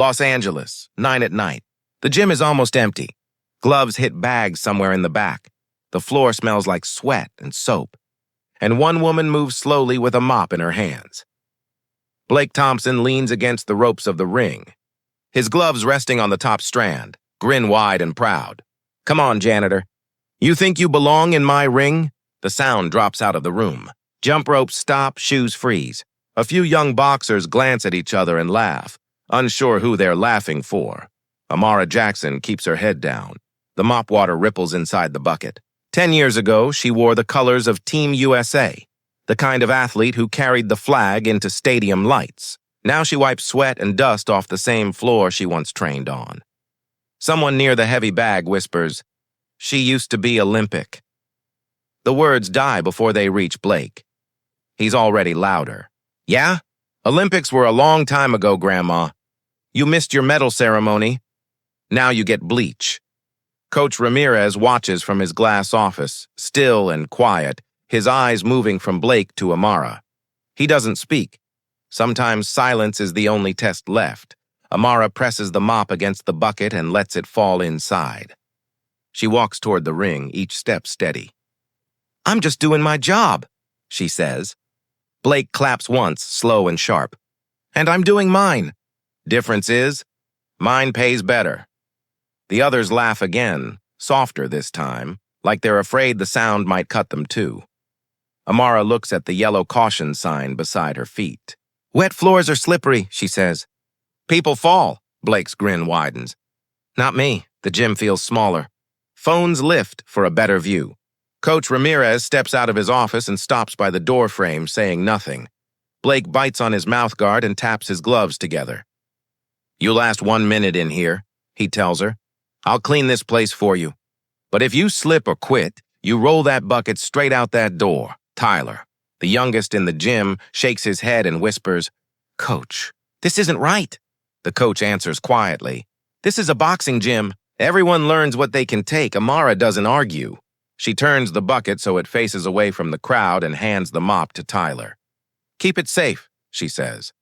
Los Angeles, 9 at night. The gym is almost empty. Gloves hit bags somewhere in the back. The floor smells like sweat and soap. And one woman moves slowly with a mop in her hands. Blake Thompson leans against the ropes of the ring, his gloves resting on the top strand, grin wide and proud. Come on, janitor. You think you belong in my ring? The sound drops out of the room. Jump ropes stop, shoes freeze. A few young boxers glance at each other and laugh, unsure who they're laughing for. Amara Jackson keeps her head down. The mop water ripples inside the bucket. 10 years ago, she wore the colors of Team USA, the kind of athlete who carried the flag into stadium lights. Now she wipes sweat and dust off the same floor she once trained on. Someone near the heavy bag whispers, "She used to be Olympic." The words die before they reach Blake. He's already louder. "Yeah? Olympics were a long time ago, Grandma. You missed your medal ceremony. Now you get bleach." Coach Ramirez watches from his glass office, still and quiet, his eyes moving from Blake to Amara. He doesn't speak. Sometimes silence is the only test left. Amara presses the mop against the bucket and lets it fall inside. She walks toward the ring, each step steady. "I'm just doing my job," she says. Blake claps once, slow and sharp. "And I'm doing mine. Difference is, mine pays better." The others laugh again, softer this time, like they're afraid the sound might cut them too. Amara looks at the yellow caution sign beside her feet. "Wet floors are slippery," she says. "People fall," Blake's grin widens. "Not me. The gym feels smaller." Phones lift for a better view. Coach Ramirez steps out of his office and stops by the door frame, saying nothing. Blake bites on his mouthguard and taps his gloves together. "You last 1 minute in here," he tells her. "I'll clean this place for you. But if you slip or quit, you roll that bucket straight out that door." Tyler, the youngest in the gym, shakes his head and whispers, "Coach, this isn't right." The coach answers quietly, "This is a boxing gym. Everyone learns what they can take." Amara doesn't argue. She turns the bucket so it faces away from the crowd and hands the mop to Tyler. "Keep it safe," she says.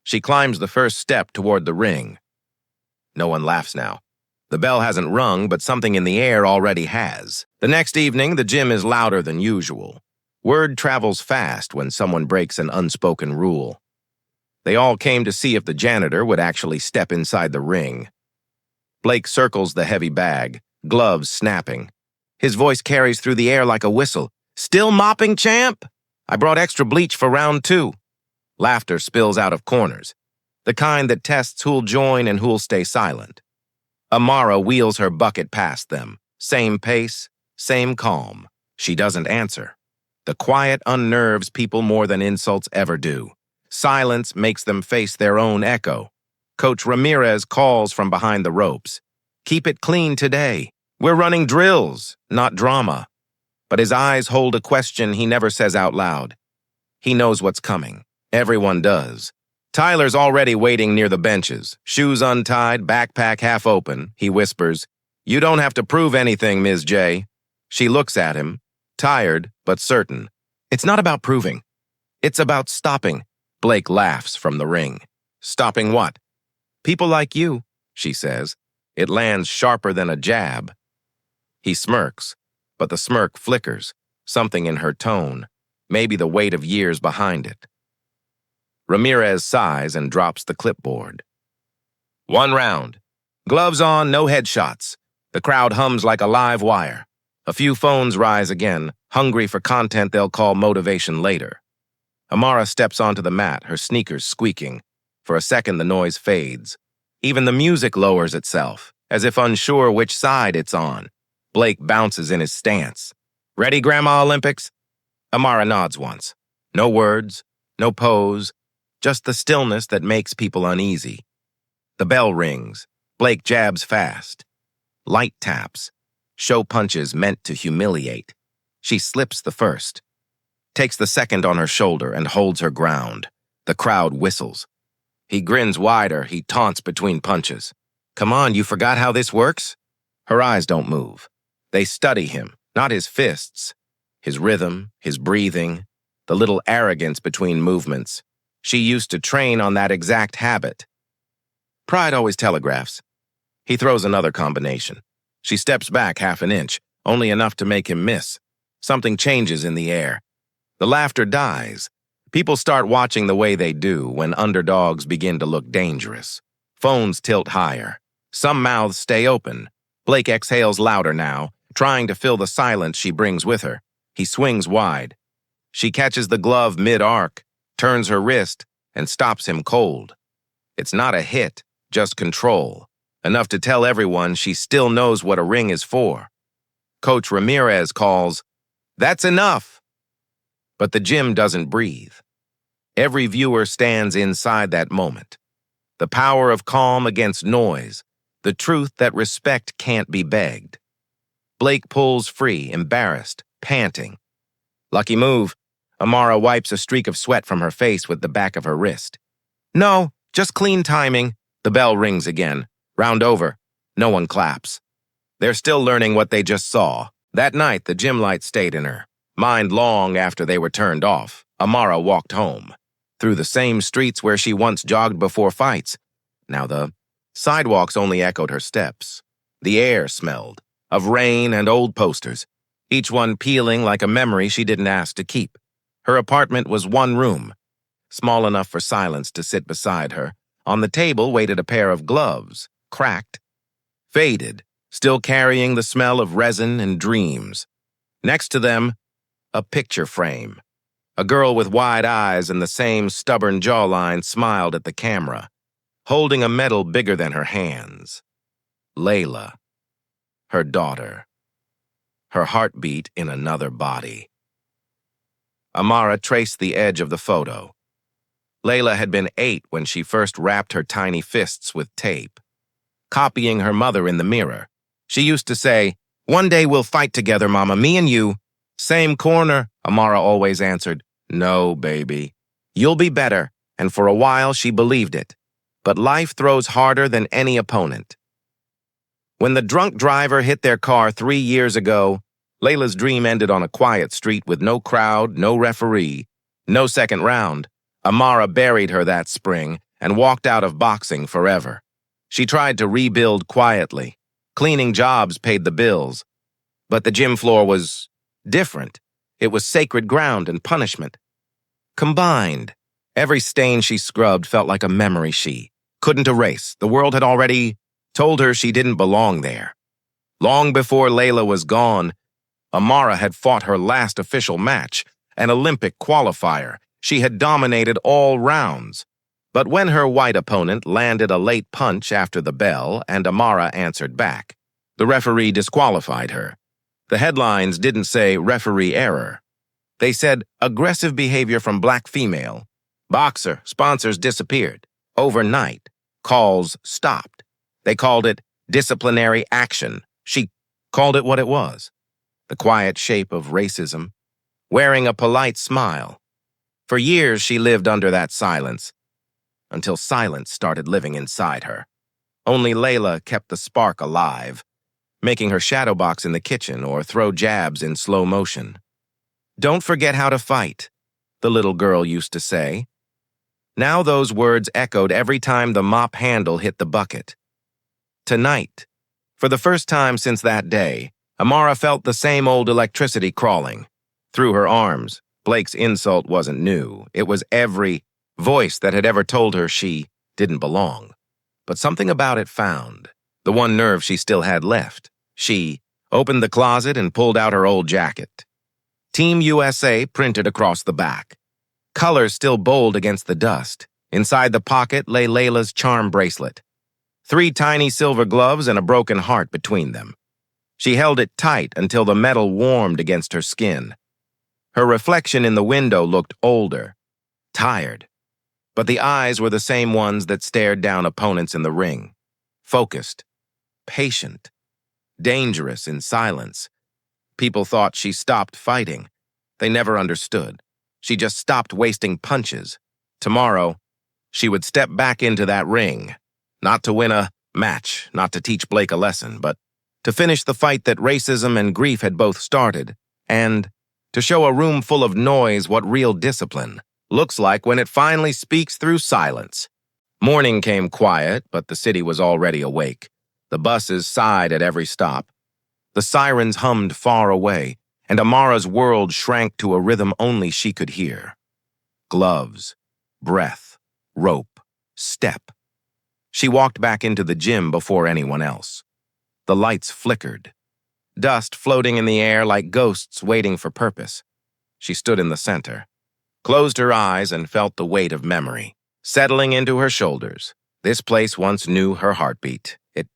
She climbs the first step toward the ring. No one laughs now. The bell hasn't rung, but something in the air already has. The next evening, the gym is louder than usual. Word travels fast when someone breaks an unspoken rule. They all came to see if the janitor would actually step inside the ring. Blake circles the heavy bag, gloves snapping. His voice carries through the air like a whistle. "Still mopping, champ? I brought extra bleach for round 2. Laughter spills out of corners, the kind that tests who'll join and who'll stay silent. Amara wheels her bucket past them. Same pace, same calm. She doesn't answer. The quiet unnerves people more than insults ever do. Silence makes them face their own echo. Coach Ramirez calls from behind the ropes. "Keep it clean today. We're running drills, not drama." But his eyes hold a question he never says out loud. He knows what's coming. Everyone does. Tyler's already waiting near the benches, shoes untied, backpack half open. He whispers, "You don't have to prove anything, Ms. J." She looks at him, tired but certain. "It's not about proving. It's about stopping." Blake laughs from the ring. "Stopping what?" "People like you," she says. It lands sharper than a jab. He smirks, but the smirk flickers, something in her tone, maybe the weight of years behind it. Ramirez sighs and drops the clipboard. 1 round. Gloves on, no headshots. The crowd hums like a live wire. A few phones rise again, hungry for content they'll call motivation later. Amara steps onto the mat, her sneakers squeaking. For a second, the noise fades. Even the music lowers itself, as if unsure which side it's on. Blake bounces in his stance. "Ready, Grandma Olympics?" Amara nods once. No words, no pose, just the stillness that makes people uneasy. The bell rings. Blake jabs fast. Light taps. Show punches meant to humiliate. She slips the first. Takes the second on her shoulder and holds her ground. The crowd whistles. He grins wider. He taunts between punches. "Come on, you forgot how this works?" Her eyes don't move. They study him, not his fists. His rhythm, his breathing, the little arrogance between movements. She used to train on that exact habit. Pride always telegraphs. He throws another combination. She steps back half an inch, only enough to make him miss. Something changes in the air. The laughter dies. People start watching the way they do when underdogs begin to look dangerous. Phones tilt higher. Some mouths stay open. Blake exhales louder now, trying to fill the silence she brings with her. He swings wide. She catches the glove mid-arc, turns her wrist, and stops him cold. It's not a hit, just control. Enough to tell everyone she still knows what a ring is for. Coach Ramirez calls, "That's enough!" But the gym doesn't breathe. Every viewer stands inside that moment. The power of calm against noise, the truth that respect can't be begged. Blake pulls free, embarrassed, panting. Lucky move. Amara wipes a streak of sweat from her face with the back of her wrist. No, just clean timing. The bell rings again. Round over. No one claps. They're still learning what they just saw. That night, the gym light stayed in her mind long after they were turned off. Amara walked home, through the same streets where she once jogged before fights. Now the sidewalks only echoed her steps. The air smelled of rain and old posters, each one peeling like a memory she didn't ask to keep. Her apartment was one room, small enough for Silence to sit beside her. On the table waited a pair of gloves, cracked, faded, still carrying the smell of resin and dreams. Next to them, a picture frame. A girl with wide eyes and the same stubborn jawline smiled at the camera, holding a medal bigger than her hands. Layla, her daughter. Her heartbeat in another body. Amara traced the edge of the photo. Layla had been 8 when she first wrapped her tiny fists with tape. Copying her mother in the mirror, she used to say, "One day we'll fight together, Mama, me and you." "Same corner," Amara always answered. "No, baby. You'll be better," and for a while she believed it. But life throws harder than any opponent. When the drunk driver hit their car 3 years ago, Layla's dream ended on a quiet street with no crowd, no referee, no second round. Amara buried her that spring and walked out of boxing forever. She tried to rebuild quietly. Cleaning jobs paid the bills. But the gym floor was different. It was sacred ground and punishment. Combined, every stain she scrubbed felt like a memory she couldn't erase. The world had already told her she didn't belong there. Long before Layla was gone, Amara had fought her last official match, an Olympic qualifier. She had dominated all rounds. But when her white opponent landed a late punch after the bell and Amara answered back, the referee disqualified her. The headlines didn't say referee error. They said aggressive behavior from black female. Boxer, sponsors disappeared. Overnight, calls stopped. They called it disciplinary action. She called it what it was. The quiet shape of racism, wearing a polite smile. For years she lived under that silence, until silence started living inside her. Only Layla kept the spark alive, making her shadow box in the kitchen or throw jabs in slow motion. "Don't forget how to fight," the little girl used to say. Now those words echoed every time the mop handle hit the bucket. Tonight, for the first time since that day, Amara felt the same old electricity crawling through her arms. Blake's insult wasn't new. It was every voice that had ever told her she didn't belong. But something about it found the one nerve she still had left. She opened the closet and pulled out her old jacket. Team USA printed across the back. Colors still bold against the dust. Inside the pocket lay Layla's charm bracelet. 3 tiny silver gloves and a broken heart between them. She held it tight until the metal warmed against her skin. Her reflection in the window looked older, tired. But the eyes were the same ones that stared down opponents in the ring. Focused, patient, dangerous in silence. People thought she stopped fighting. They never understood. She just stopped wasting punches. Tomorrow, she would step back into that ring. Not to win a match, not to teach Blake a lesson, but to finish the fight that racism and grief had both started, and to show a room full of noise what real discipline looks like when it finally speaks through silence. Morning came quiet, but the city was already awake. The buses sighed at every stop. The sirens hummed far away, and Amara's world shrank to a rhythm only she could hear. Gloves, breath, rope, step. She walked back into the gym before anyone else. The lights flickered, dust floating in the air like ghosts waiting for purpose. She stood in the center, closed her eyes, and felt the weight of memory settling into her shoulders. This place once knew her heartbeat. It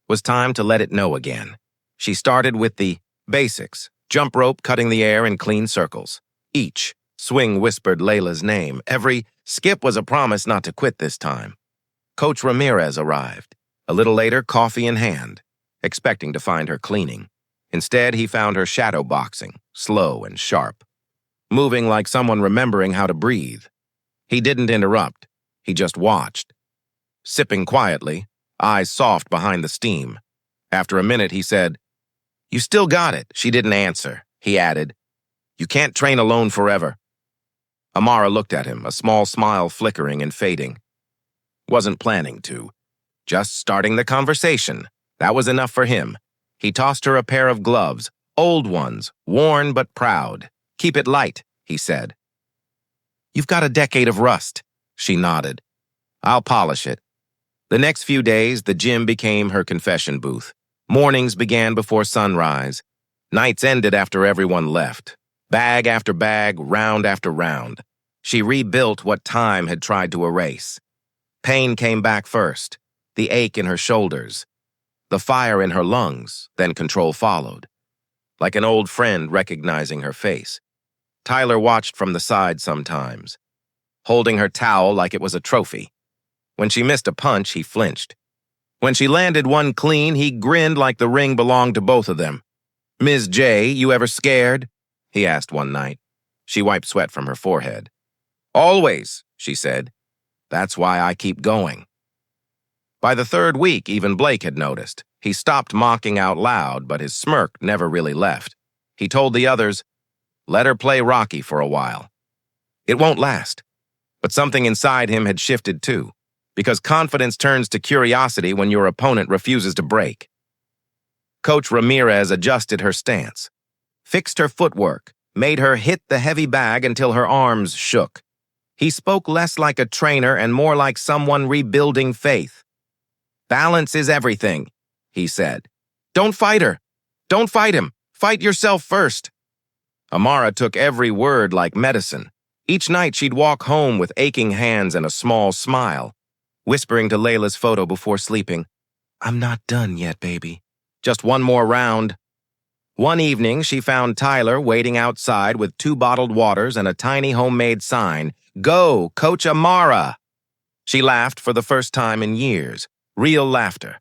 was time to let it know again. She started with the basics, jump rope cutting the air in clean circles. Each swing whispered Layla's name. Every skip was a promise not to quit this time. Coach Ramirez arrived, a little later, coffee in hand, expecting to find her cleaning. Instead, he found her shadow boxing, slow and sharp, moving like someone remembering how to breathe. He didn't interrupt. He just watched, sipping quietly, eyes soft behind the steam. After a minute, he said, "You still got it." She didn't answer. He added, "You can't train alone forever." Amara looked at him, a small smile flickering and fading. Wasn't planning to. Just starting the conversation. That was enough for him. He tossed her a pair of gloves, old ones, worn but proud. "Keep it light," he said. "You've got a decade of rust." She nodded. "I'll polish it." The next few days, the gym became her confession booth. Mornings began before sunrise. Nights ended after everyone left. Bag after bag, round after round. She rebuilt what time had tried to erase. Pain came back first, the ache in her shoulders, the fire in her lungs, then control followed. Like an old friend recognizing her face. Tyler watched from the side sometimes, holding her towel like it was a trophy. When she missed a punch, he flinched. When she landed one clean, he grinned like the ring belonged to both of them. "Ms. J, you ever scared?" he asked one night. She wiped sweat from her forehead. "Always," she said. "That's why I keep going." By the third week, even Blake had noticed. He stopped mocking out loud, but his smirk never really left. He told the others, "Let her play Rocky for a while. It won't last." But something inside him had shifted too, because confidence turns to curiosity when your opponent refuses to break. Coach Ramirez adjusted her stance, fixed her footwork, made her hit the heavy bag until her arms shook. He spoke less like a trainer and more like someone rebuilding faith. "Balance is everything," he said. "Don't fight her. Don't fight him. Fight yourself first." Amara took every word like medicine. Each night she'd walk home with aching hands and a small smile, whispering to Layla's photo before sleeping, "I'm not done yet, baby. Just one more round." One evening, she found Tyler waiting outside with 2 bottled waters and a tiny homemade sign, "Go, Coach Amara." She laughed for the first time in years, real laughter,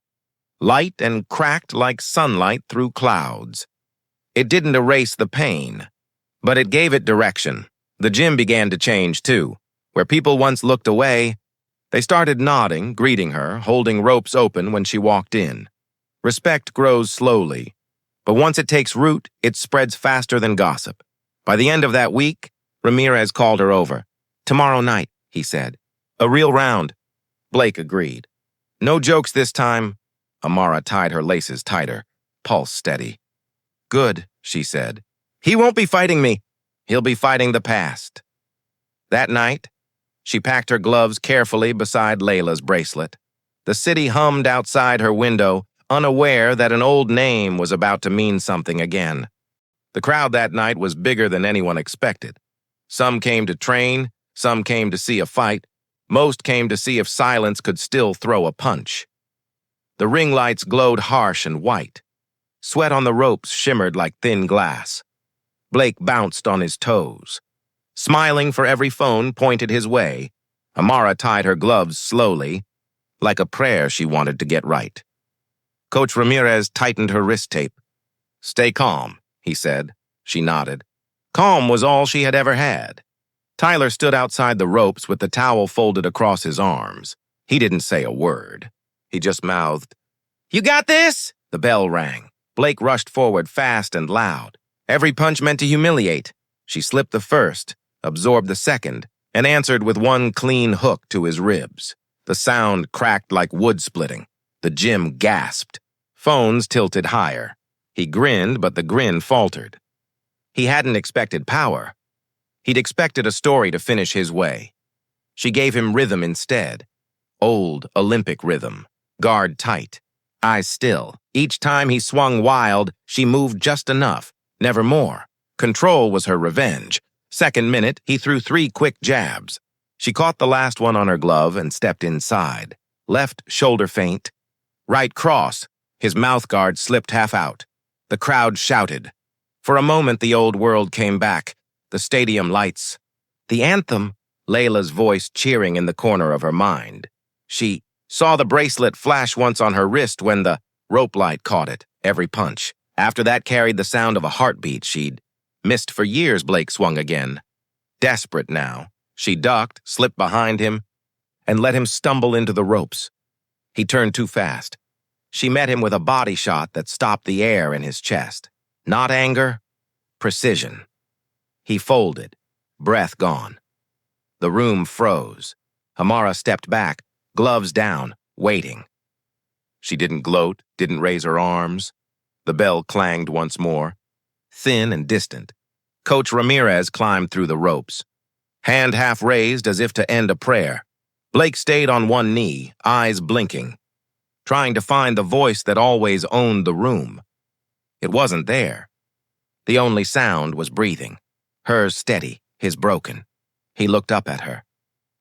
light and cracked like sunlight through clouds. It didn't erase the pain, but it gave it direction. The gym began to change too. Where people once looked away, they started nodding, greeting her, holding ropes open when she walked in. Respect grows slowly, but once it takes root, it spreads faster than gossip. By the end of that week, Ramirez called her over. "Tomorrow night," he said. "A real round." Blake agreed. "No jokes this time." Amara tied her laces tighter, pulse steady. "Good," she said. "He won't be fighting me. He'll be fighting the past." That night, she packed her gloves carefully beside Layla's bracelet. The city hummed outside her window, unaware that an old name was about to mean something again. The crowd that night was bigger than anyone expected. Some came to train, some came to see a fight, most came to see if silence could still throw a punch. The ring lights glowed harsh and white. Sweat on the ropes shimmered like thin glass. Blake bounced on his toes. Smiling for every phone pointed his way, Amara tied her gloves slowly, like a prayer she wanted to get right. Coach Ramirez tightened her wrist tape. "Stay calm," he said. She nodded. Calm was all she had ever had. Tyler stood outside the ropes with the towel folded across his arms. He didn't say a word. He just mouthed, "You got this?" The bell rang. Blake rushed forward fast and loud. Every punch meant to humiliate. She slipped the first, absorbed the second, and answered with one clean hook to his ribs. The sound cracked like wood splitting. The gym gasped. Phones tilted higher. He grinned, but the grin faltered. He hadn't expected power. He'd expected a story to finish his way. She gave him rhythm instead. Old Olympic rhythm. Guard tight. Eyes still. Each time he swung wild, she moved just enough, never more. Control was her revenge. Second minute, he threw 3 quick jabs. She caught the last one on her glove and stepped inside. Left shoulder feint. Right cross. His mouth guard slipped half out. The crowd shouted. For a moment, the old world came back. The stadium lights. The anthem, Layla's voice cheering in the corner of her mind. She saw the bracelet flash once on her wrist when the rope light caught it, every punch. After that carried the sound of a heartbeat she'd missed for years. Blake swung again. Desperate now, she ducked, slipped behind him, and let him stumble into the ropes. He turned too fast. She met him with a body shot that stopped the air in his chest. Not anger, precision. He folded, breath gone. The room froze. Amara stepped back, gloves down, waiting. She didn't gloat, didn't raise her arms. The bell clanged once more, thin and distant. Coach Ramirez climbed through the ropes, hand half raised as if to end a prayer. Blake stayed on one knee, eyes blinking, trying to find the voice that always owned the room. It wasn't there. The only sound was breathing, hers steady, his broken. He looked up at her.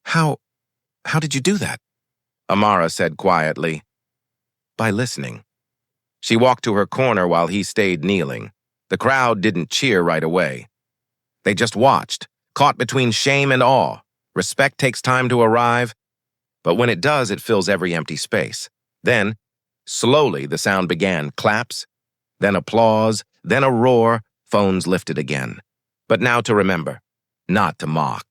How did you do that? Amara said quietly. By listening. She walked to her corner while he stayed kneeling. The crowd didn't cheer right away. They just watched, caught between shame and awe. Respect takes time to arrive, but when it does, it fills every empty space. Then, slowly, the sound began. Claps, then applause, then a roar. Phones lifted again. But now to remember, not to mock.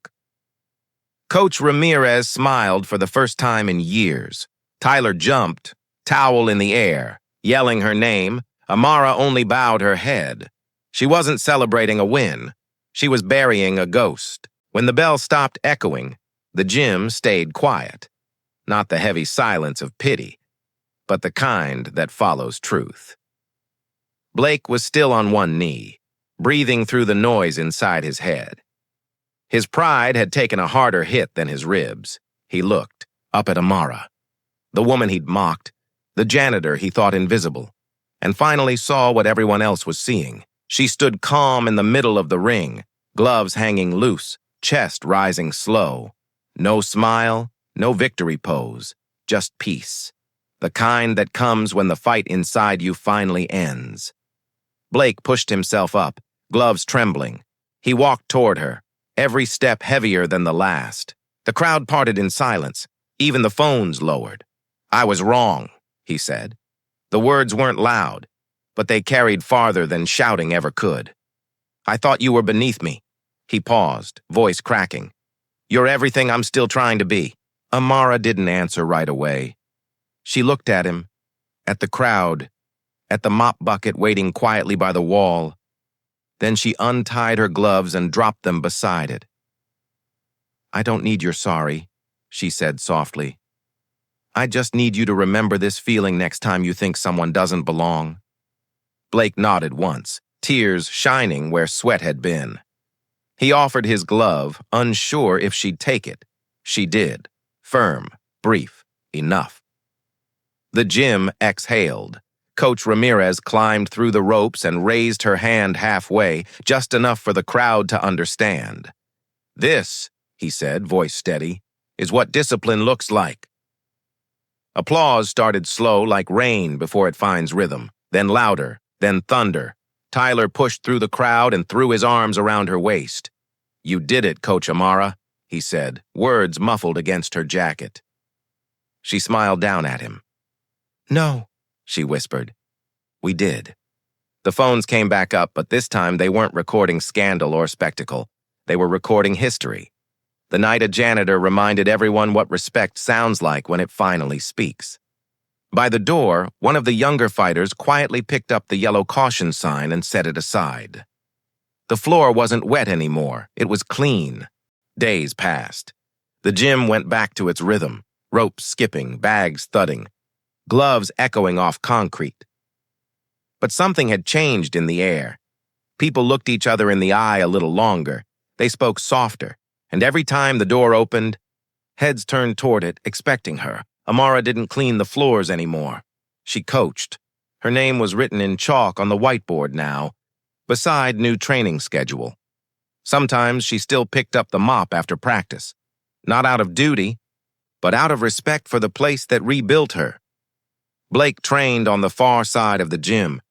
Coach Ramirez smiled for the first time in years. Tyler jumped, towel in the air, yelling her name. Amara only bowed her head. She wasn't celebrating a win. She was burying a ghost. When the bell stopped echoing, the gym stayed quiet. Not the heavy silence of pity, but the kind that follows truth. Blake was still on one knee, breathing through the noise inside his head. His pride had taken a harder hit than his ribs. He looked up at Amara, the woman he'd mocked, the janitor he thought invisible, and finally saw what everyone else was seeing. She stood calm in the middle of the ring, gloves hanging loose, chest rising slow. No smile, no victory pose, just peace. The kind that comes when the fight inside you finally ends. Blake pushed himself up, gloves trembling. He walked toward her, every step heavier than the last. The crowd parted in silence, even the phones lowered. I was wrong, he said. The words weren't loud, but they carried farther than shouting ever could. I thought you were beneath me. He paused, voice cracking. You're everything I'm still trying to be. Amara didn't answer right away. She looked at him, at the crowd, at the mop bucket waiting quietly by the wall. Then she untied her gloves and dropped them beside it. I don't need your sorry, she said softly. I just need you to remember this feeling next time you think someone doesn't belong. Blake nodded once, tears shining where sweat had been. He offered his glove, unsure if she'd take it. She did. Firm, brief, enough. The gym exhaled. Coach Ramirez climbed through the ropes and raised her hand halfway, just enough for the crowd to understand. This, he said, voice steady, is what discipline looks like. Applause started slow like rain before it finds rhythm, then louder, then thunder. Tyler pushed through the crowd and threw his arms around her waist. You did it, Coach Amara, he said, words muffled against her jacket. She smiled down at him. No, she whispered. We did. The phones came back up, but this time they weren't recording scandal or spectacle. They were recording history. The night a janitor reminded everyone what respect sounds like when it finally speaks. By the door, one of the younger fighters quietly picked up the yellow caution sign and set it aside. The floor wasn't wet anymore. It was clean. Days passed. The gym went back to its rhythm. ropes skipping, bags thudding, gloves echoing off concrete. But something had changed in the air. People looked each other in the eye a little longer. They spoke softer, and every time the door opened, heads turned toward it, expecting her. Amara didn't clean the floors anymore. She coached. Her name was written in chalk on the whiteboard now, beside new training schedule. Sometimes she still picked up the mop after practice, not out of duty, but out of respect for the place that rebuilt her. Blake trained on the far side of the gym,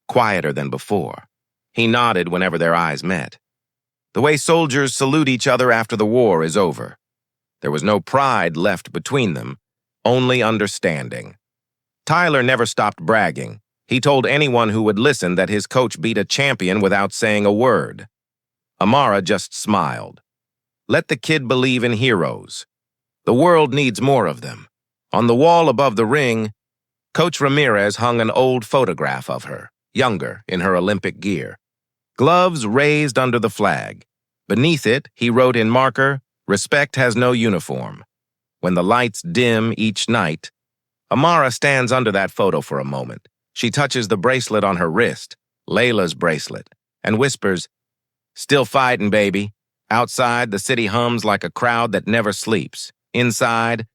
quieter than before. He nodded whenever their eyes met. The way soldiers salute each other after the war is over. There was no pride left between them, only understanding. Tyler never stopped bragging. He told anyone who would listen that his coach beat a champion without saying a word. Amara just smiled. Let the kid believe in heroes. The world needs more of them. On the wall above the ring, Coach Ramirez hung an old photograph of her, younger, in her Olympic gear. Gloves raised under the flag. Beneath it, he wrote in marker, "Respect has no uniform." When the lights dim each night, Amara stands under that photo for a moment. She touches the bracelet on her wrist, Layla's bracelet, and whispers, "Still fighting, baby." Outside, the city hums like a crowd that never sleeps. Inside,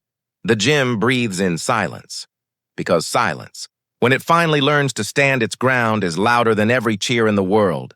the gym breathes in silence. Because silence, when it finally learns to stand its ground, is louder than every cheer in the world.